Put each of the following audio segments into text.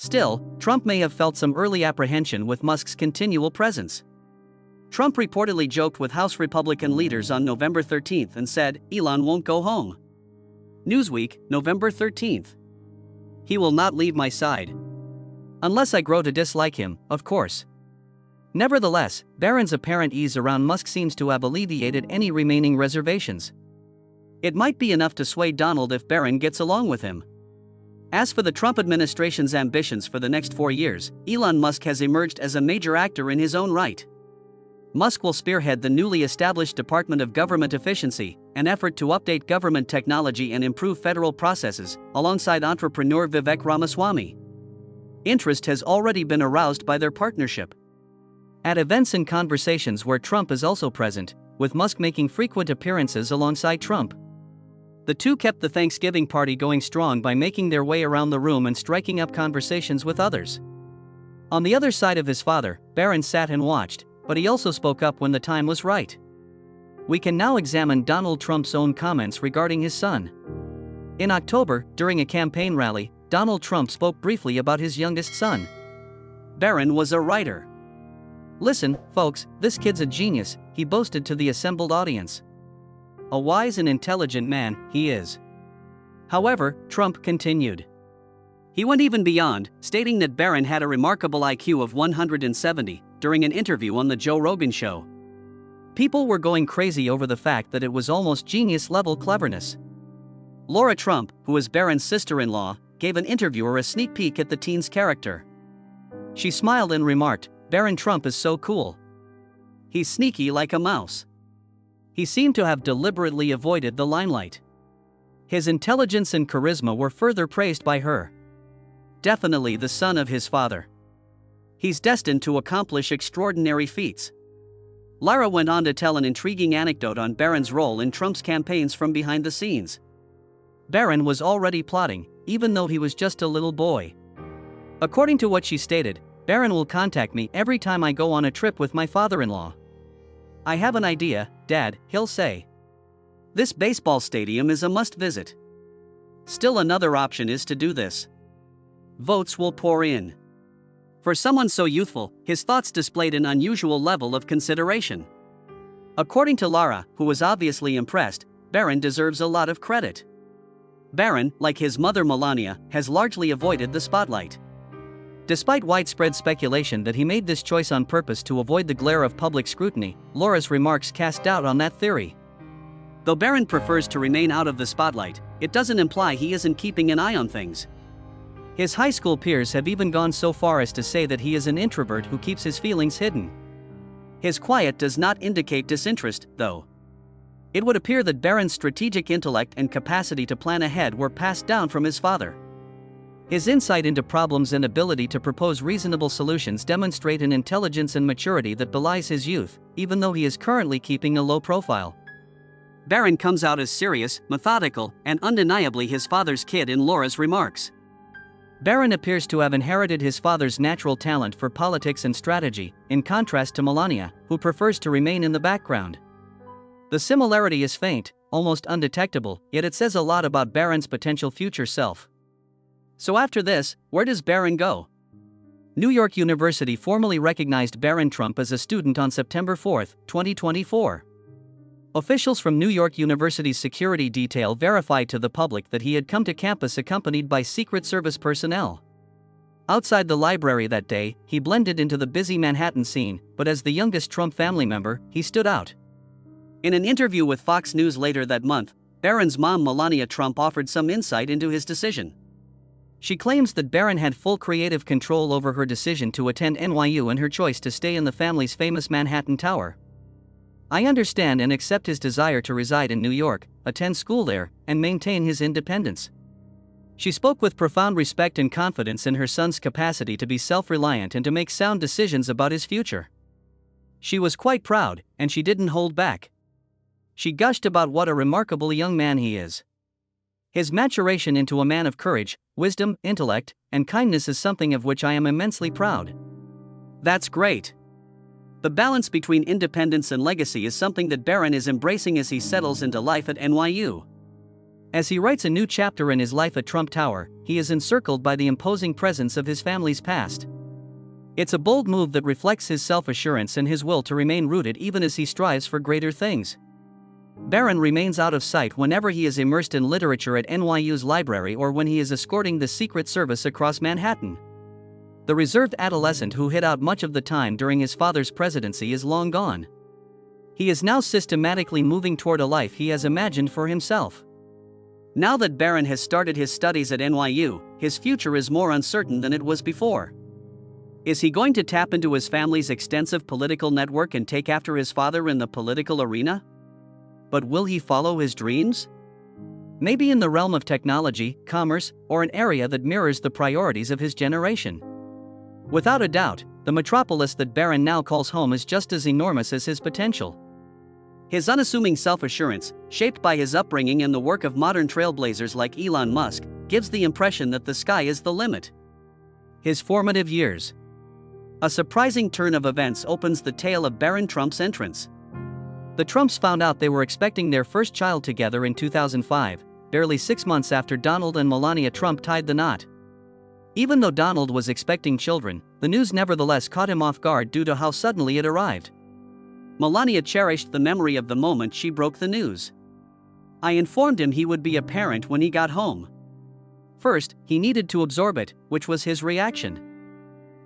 Still, Trump may have felt some early apprehension with Musk's continual presence. Trump reportedly joked with House Republican leaders on November 13 and said, "Elon won't go home." Newsweek, November 13. "He will not leave my side. Unless I grow to dislike him, of course." Nevertheless, Barron's apparent ease around Musk seems to have alleviated any remaining reservations. It might be enough to sway Donald if Barron gets along with him. As for the Trump administration's ambitions for the next 4 years, Elon Musk has emerged as a major actor in his own right. Musk will spearhead the newly established Department of Government Efficiency, an effort to update government technology and improve federal processes, alongside entrepreneur Vivek Ramaswamy. Interest has already been aroused by their partnership. At events and conversations where Trump is also present, with Musk making frequent appearances alongside Trump. The two kept the Thanksgiving party going strong by making their way around the room and striking up conversations with others. On the other side of his father, Barron sat and watched, but he also spoke up when the time was right. We can now examine Donald Trump's own comments regarding his son. In October, during a campaign rally, Donald Trump spoke briefly about his youngest son. Barron was a writer. "Listen, folks, this kid's a genius," he boasted to the assembled audience. "A wise and intelligent man, he is." However, Trump continued. He went even beyond, stating that Barron had a remarkable IQ of 170, during an interview on the Joe Rogan Show. People were going crazy over the fact that it was almost genius-level cleverness. Laura Trump, who is Barron's sister-in-law, gave an interviewer a sneak peek at the teen's character. She smiled and remarked, "Barron Trump is so cool. He's sneaky like a mouse." He seemed to have deliberately avoided the limelight. His intelligence and charisma were further praised by her. "Definitely the son of his father. He's destined to accomplish extraordinary feats." Lara went on to tell an intriguing anecdote on Barron's role in Trump's campaigns from behind the scenes. Barron was already plotting, even though he was just a little boy. According to what she stated, "Barron will contact me every time I go on a trip with my father-in-law. I have an idea, Dad," he'll say. "This baseball stadium is a must-visit." Still another option is to do this. Votes will pour in. For someone so youthful, his thoughts displayed an unusual level of consideration. According to Lara, who was obviously impressed, Barron deserves a lot of credit. Barron, like his mother Melania, has largely avoided the spotlight. Despite widespread speculation that he made this choice on purpose to avoid the glare of public scrutiny, Laura's remarks cast doubt on that theory. Though Barron prefers to remain out of the spotlight, it doesn't imply he isn't keeping an eye on things. His high school peers have even gone so far as to say that he is an introvert who keeps his feelings hidden. His quiet does not indicate disinterest, though. It would appear that Barron's strategic intellect and capacity to plan ahead were passed down from his father. His insight into problems and ability to propose reasonable solutions demonstrate an intelligence and maturity that belies his youth, even though he is currently keeping a low profile. Barron comes out as serious, methodical, and undeniably his father's kid in Laura's remarks. Barron appears to have inherited his father's natural talent for politics and strategy, in contrast to Melania, who prefers to remain in the background. The similarity is faint, almost undetectable, yet it says a lot about Barron's potential future self. So after this, where does Barron go? New York University formally recognized Barron Trump as a student on September 4, 2024. Officials from New York University's security detail verified to the public that he had come to campus accompanied by Secret Service personnel. Outside the library that day, he blended into the busy Manhattan scene, but as the youngest Trump family member, he stood out. In an interview with Fox News later that month, Barron's mom Melania Trump offered some insight into his decision. She claims that Barron had full creative control over her decision to attend NYU and her choice to stay in the family's famous Manhattan Tower. "I understand and accept his desire to reside in New York, attend school there, and maintain his independence." She spoke with profound respect and confidence in her son's capacity to be self-reliant and to make sound decisions about his future. She was quite proud, and she didn't hold back. She gushed about what a remarkable young man he is. His maturation into a man of courage, wisdom, intellect, and kindness is something of which I am immensely proud. That's great. The balance between independence and legacy is something that Barron is embracing as he settles into life at NYU. As he writes a new chapter in his life at Trump Tower, he is encircled by the imposing presence of his family's past. It's a bold move that reflects his self-assurance and his will to remain rooted even as he strives for greater things. Barron remains out of sight whenever he is immersed in literature at NYU's library or when he is escorting the Secret Service across Manhattan. The reserved adolescent who hid out much of the time during his father's presidency is long gone. He is now systematically moving toward a life he has imagined for himself. Now that Barron has started his studies at NYU, his future is more uncertain than it was before. Is he going to tap into his family's extensive political network and take after his father in the political arena? But will he follow his dreams? Maybe in the realm of technology, commerce, or an area that mirrors the priorities of his generation. Without a doubt, the metropolis that Barron now calls home is just as enormous as his potential. His unassuming self-assurance, shaped by his upbringing and the work of modern trailblazers like Elon Musk, gives the impression that the sky is the limit. His formative years. A surprising turn of events opens the tale of Barron Trump's entrance. The Trumps found out they were expecting their first child together in 2005, barely 6 months after Donald and Melania Trump tied the knot. Even though Donald was expecting children, the news nevertheless caught him off guard due to how suddenly it arrived. Melania cherished the memory of the moment she broke the news. "I informed him he would be a parent when he got home. First, he needed to absorb it, which was his reaction.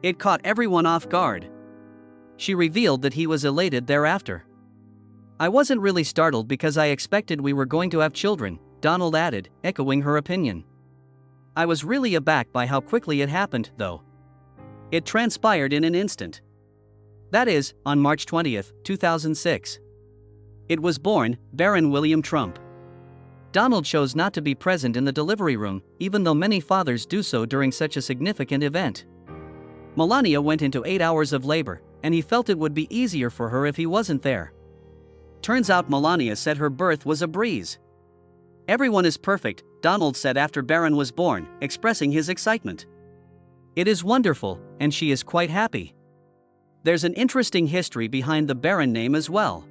It caught everyone off guard." She revealed that he was elated thereafter. "I wasn't really startled because I expected we were going to have children," Donald added, echoing her opinion. "I was really aback by how quickly it happened, though. It transpired in an instant." That is, on March 20, 2006. It was born, Barron William Trump. Donald chose not to be present in the delivery room, even though many fathers do so during such a significant event. Melania went into 8 hours of labor, and he felt it would be easier for her if he wasn't there. Turns out Melania said her birth was a breeze. "Everyone is perfect," Donald said after Barron was born, expressing his excitement. "It is wonderful, and she is quite happy." There's an interesting history behind the Barron name as well.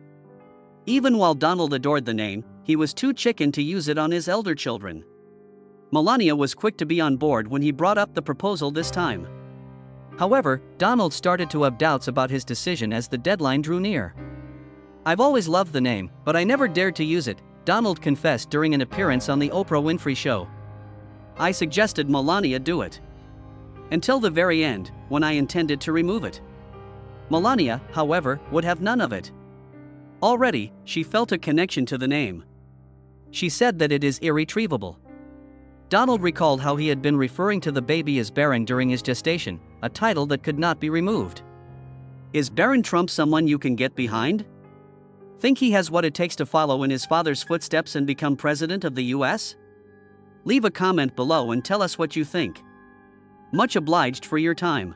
Even while Donald adored the name, he was too chicken to use it on his elder children. Melania was quick to be on board when he brought up the proposal this time. However, Donald started to have doubts about his decision as the deadline drew near. "I've always loved the name, but I never dared to use it," Donald confessed during an appearance on the Oprah Winfrey Show. "I suggested Melania do it. Until the very end, when I intended to remove it." Melania, however, would have none of it. Already, she felt a connection to the name. She said that it is irretrievable. Donald recalled how he had been referring to the baby as Barron during his gestation, a title that could not be removed. Is Barron Trump someone you can get behind? Think he has what it takes to follow in his father's footsteps and become president of the US? Leave a comment below and tell us what you think. Much obliged for your time.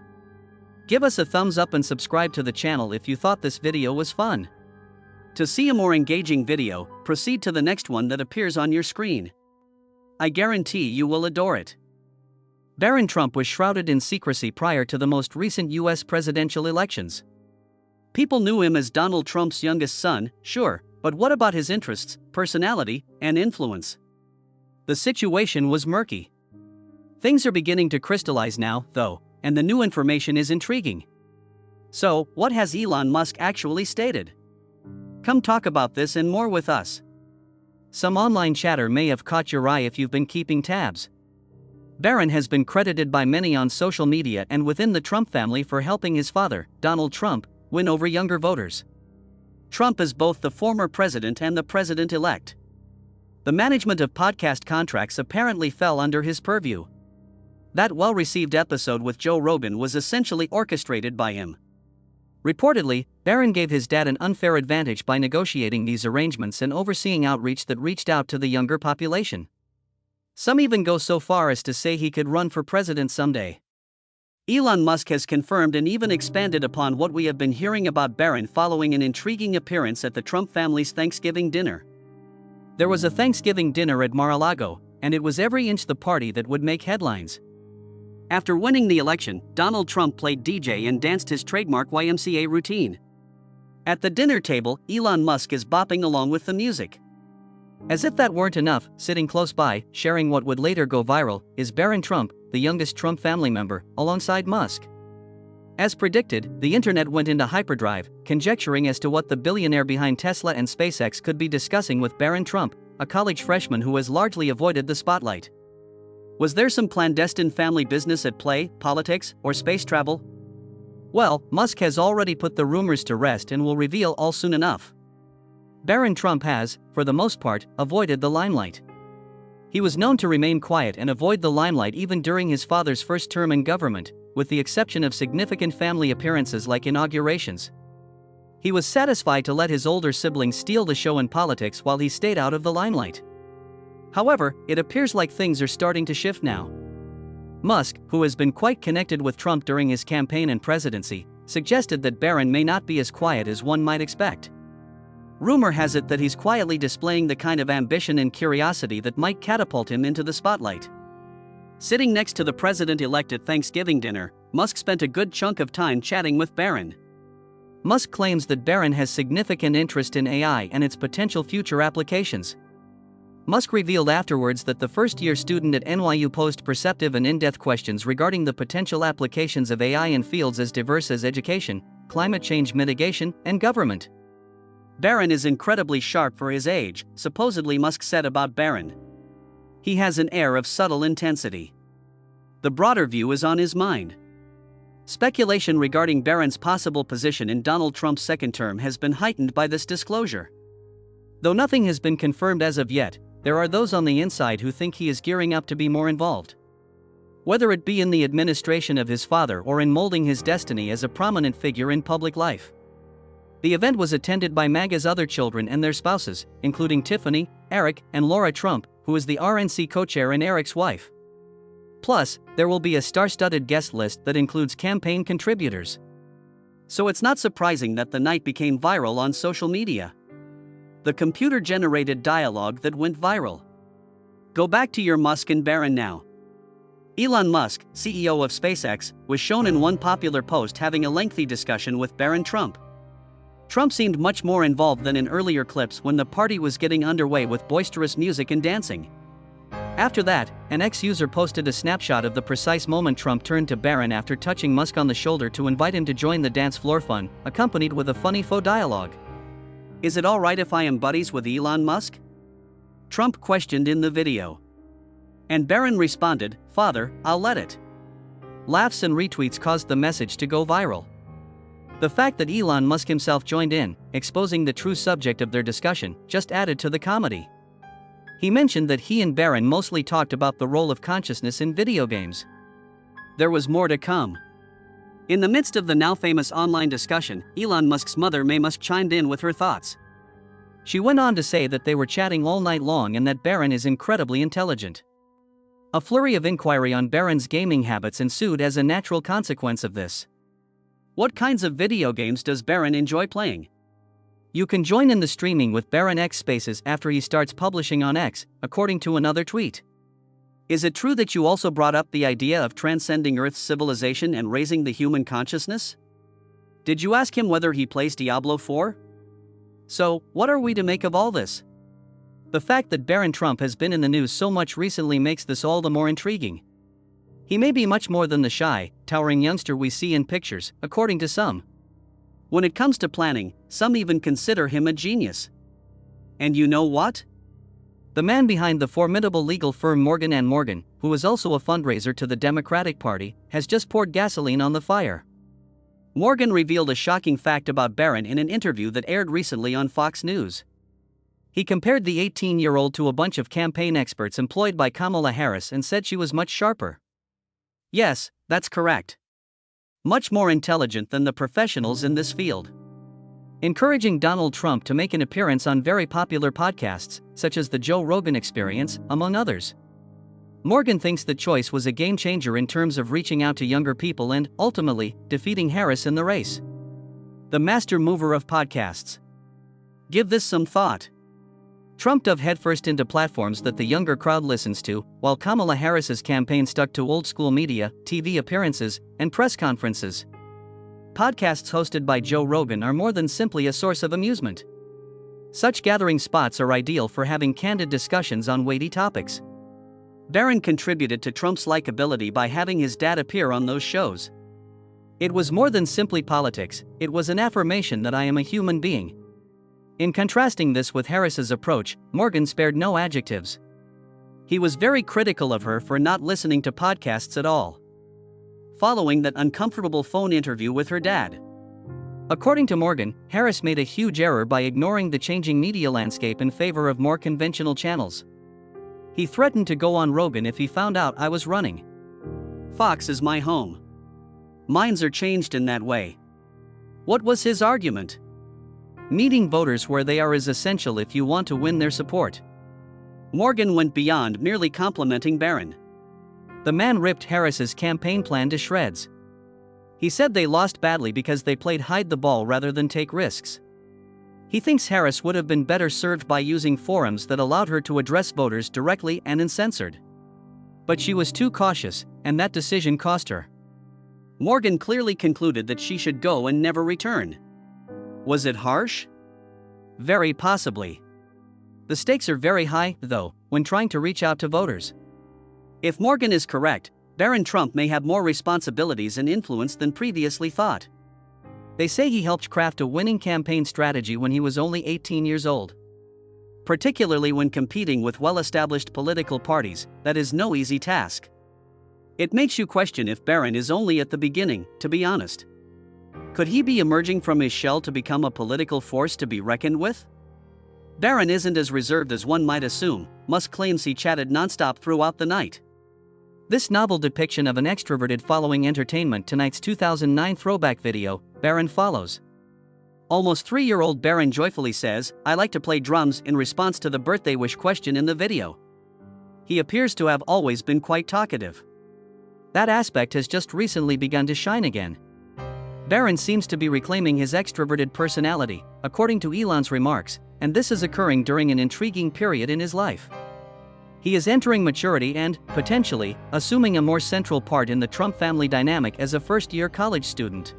Give us a thumbs up and subscribe to the channel if you thought this video was fun. To see a more engaging video, proceed to the next one that appears on your screen. I guarantee you will adore it. Barron Trump was shrouded in secrecy prior to the most recent US presidential elections. People knew him as Donald Trump's youngest son, sure, but what about his interests, personality, and influence? The situation was murky. Things are beginning to crystallize now, though, and the new information is intriguing. So, what has Elon Musk actually stated? Come talk about this and more with us. Some online chatter may have caught your eye if you've been keeping tabs. Barron has been credited by many on social media and within the Trump family for helping his father, Donald Trump, win over younger voters. Trump is both the former president and the president-elect. The management of podcast contracts apparently fell under his purview. That well-received episode with Joe Rogan was essentially orchestrated by him. Reportedly, Barron gave his dad an unfair advantage by negotiating these arrangements and overseeing outreach that reached out to the younger population. Some even go so far as to say he could run for president someday. Elon Musk has confirmed and even expanded upon what we have been hearing about Barron following an intriguing appearance at the Trump family's Thanksgiving dinner. There was a Thanksgiving dinner at Mar-a-Lago, and it was every inch the party that would make headlines. After winning the election, Donald Trump played DJ and danced his trademark YMCA routine. At the dinner table, Elon Musk is bopping along with the music. As if that weren't enough, sitting close by, sharing what would later go viral, is Barron Trump, the youngest Trump family member, alongside Musk. As predicted, the internet went into hyperdrive, conjecturing as to what the billionaire behind Tesla and SpaceX could be discussing with Barron Trump, a college freshman who has largely avoided the spotlight. Was there some clandestine family business at play, politics, or space travel? Well, Musk has already put the rumors to rest and will reveal all soon enough. Barron Trump has, for the most part, avoided the limelight. He was known to remain quiet and avoid the limelight even during his father's first term in government, with the exception of significant family appearances like inaugurations. He was satisfied to let his older siblings steal the show in politics while he stayed out of the limelight. However, it appears like things are starting to shift now. Musk, who has been quite connected with Trump during his campaign and presidency, suggested that Barron may not be as quiet as one might expect. Rumor has it that he's quietly displaying the kind of ambition and curiosity that might catapult him into the spotlight. Sitting next to the president-elect at Thanksgiving dinner, Musk spent a good chunk of time chatting with Barron. Musk claims that Barron has significant interest in AI and its potential future applications. Musk revealed afterwards that the first-year student at NYU posed perceptive and in-depth questions regarding the potential applications of AI in fields as diverse as education, climate change mitigation, and government. Barron is incredibly sharp for his age, supposedly Musk said about Barron. He has an air of subtle intensity. The broader view is on his mind. Speculation regarding Barron's possible position in Donald Trump's second term has been heightened by this disclosure. Though nothing has been confirmed as of yet, there are those on the inside who think he is gearing up to be more involved. Whether it be in the administration of his father or in molding his destiny as a prominent figure in public life. The event was attended by MAGA's other children and their spouses, including Tiffany, Eric, and Laura Trump, who is the RNC co-chair and Eric's wife. Plus, there will be a star-studded guest list that includes campaign contributors. So it's not surprising that the night became viral on social media. The computer-generated dialogue that went viral. Go back to your Musk and Barron now. Elon Musk, CEO of SpaceX, was shown in one popular post having a lengthy discussion with Barron Trump. Trump seemed much more involved than in earlier clips when the party was getting underway with boisterous music and dancing. After that, an ex-user posted a snapshot of the precise moment Trump turned to Barron after touching Musk on the shoulder to invite him to join the dance floor fun, accompanied with a funny faux dialogue. "Is it alright if I am buddies with Elon Musk?" Trump questioned in the video. And Barron responded, "Father, I'll let it." Laughs and retweets caused the message to go viral. The fact that Elon Musk himself joined in, exposing the true subject of their discussion, just added to the comedy. He mentioned that he and Barron mostly talked about the role of consciousness in video games. There was more to come. In the midst of the now famous online discussion, Elon Musk's mother May Musk chimed in with her thoughts. She went on to say that they were chatting all night long and that Barron is incredibly intelligent. A flurry of inquiry on Barron's gaming habits ensued as a natural consequence of this. What kinds of video games does Barron enjoy playing? You can join in the streaming with Barron X Spaces after he starts publishing on X, according to another tweet. Is it true that you also brought up the idea of transcending Earth's civilization and raising the human consciousness? Did you ask him whether he plays Diablo 4? So, what are we to make of all this? The fact that Barron Trump has been in the news so much recently makes this all the more intriguing. He may be much more than the shy, towering youngster we see in pictures, according to some. When it comes to planning, some even consider him a genius. And you know what? The man behind the formidable legal firm Morgan & Morgan, who is also a fundraiser to the Democratic Party, has just poured gasoline on the fire. Morgan revealed a shocking fact about Barron in an interview that aired recently on Fox News. He compared the 18-year-old to a bunch of campaign experts employed by Kamala Harris and said she was much sharper. Yes, that's correct. Much more intelligent than the professionals in this field. Encouraging Donald Trump to make an appearance on very popular podcasts, such as the Joe Rogan Experience, among others. Morgan thinks the choice was a game changer in terms of reaching out to younger people and, ultimately, defeating Harris in the race. The master mover of podcasts. Give this some thought. Trump dove headfirst into platforms that the younger crowd listens to, while Kamala Harris's campaign stuck to old-school media, TV appearances, and press conferences. Podcasts hosted by Joe Rogan are more than simply a source of amusement. Such gathering spots are ideal for having candid discussions on weighty topics. Barron contributed to Trump's likability by having his dad appear on those shows. It was more than simply politics, it was an affirmation that I am a human being. In contrasting this with Harris's approach, Morgan spared no adjectives. He was very critical of her for not listening to podcasts at all, following that uncomfortable phone interview with her dad. According to Morgan, Harris made a huge error by ignoring the changing media landscape in favor of more conventional channels. He threatened to go on Rogan if he found out I was running. Fox is my home. Minds are changed in that way. What was his argument? Meeting voters where they are is essential if you want to win their support. Morgan went beyond merely complimenting Barron. The man ripped Harris's campaign plan to shreds. He said they lost badly because they played hide the ball rather than take risks. He thinks Harris would have been better served by using forums that allowed her to address voters directly and uncensored. But she was too cautious, and that decision cost her. Morgan clearly concluded that she should go and never return. Was it harsh? Very possibly. The stakes are very high, though, when trying to reach out to voters. If Morgan is correct, Barron Trump may have more responsibilities and influence than previously thought. They say he helped craft a winning campaign strategy when he was only 18 years old. Particularly when competing with well-established political parties, that is no easy task. It makes you question if Barron is only at the beginning, to be honest. Could he be emerging from his shell to become a political force to be reckoned with? Barron isn't as reserved as one might assume. Musk claims he chatted nonstop throughout the night. This novel depiction of an extroverted following Entertainment Tonight's 2009 throwback video, Barron follows. Almost 3-year-old Barron joyfully says, "I like to play drums," in response to the birthday wish question in the video. He appears to have always been quite talkative. That aspect has just recently begun to shine again. Barron seems to be reclaiming his extroverted personality, according to Elon's remarks, and this is occurring during an intriguing period in his life. He is entering maturity and, potentially, assuming a more central part in the Trump family dynamic as a first-year college student.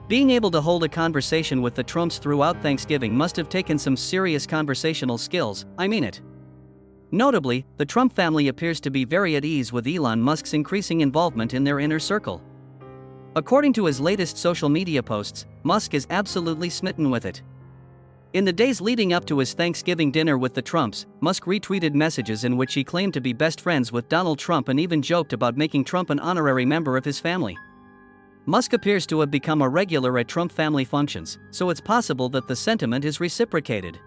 Being able to hold a conversation with the Trumps throughout Thanksgiving must have taken some serious conversational skills, I mean it. Notably, the Trump family appears to be very at ease with Elon Musk's increasing involvement in their inner circle. According to his latest social media posts, Musk is absolutely smitten with it. In the days leading up to his Thanksgiving dinner with the Trumps, Musk retweeted messages in which he claimed to be best friends with Donald Trump and even joked about making Trump an honorary member of his family. Musk appears to have become a regular at Trump family functions, so it's possible that the sentiment is reciprocated.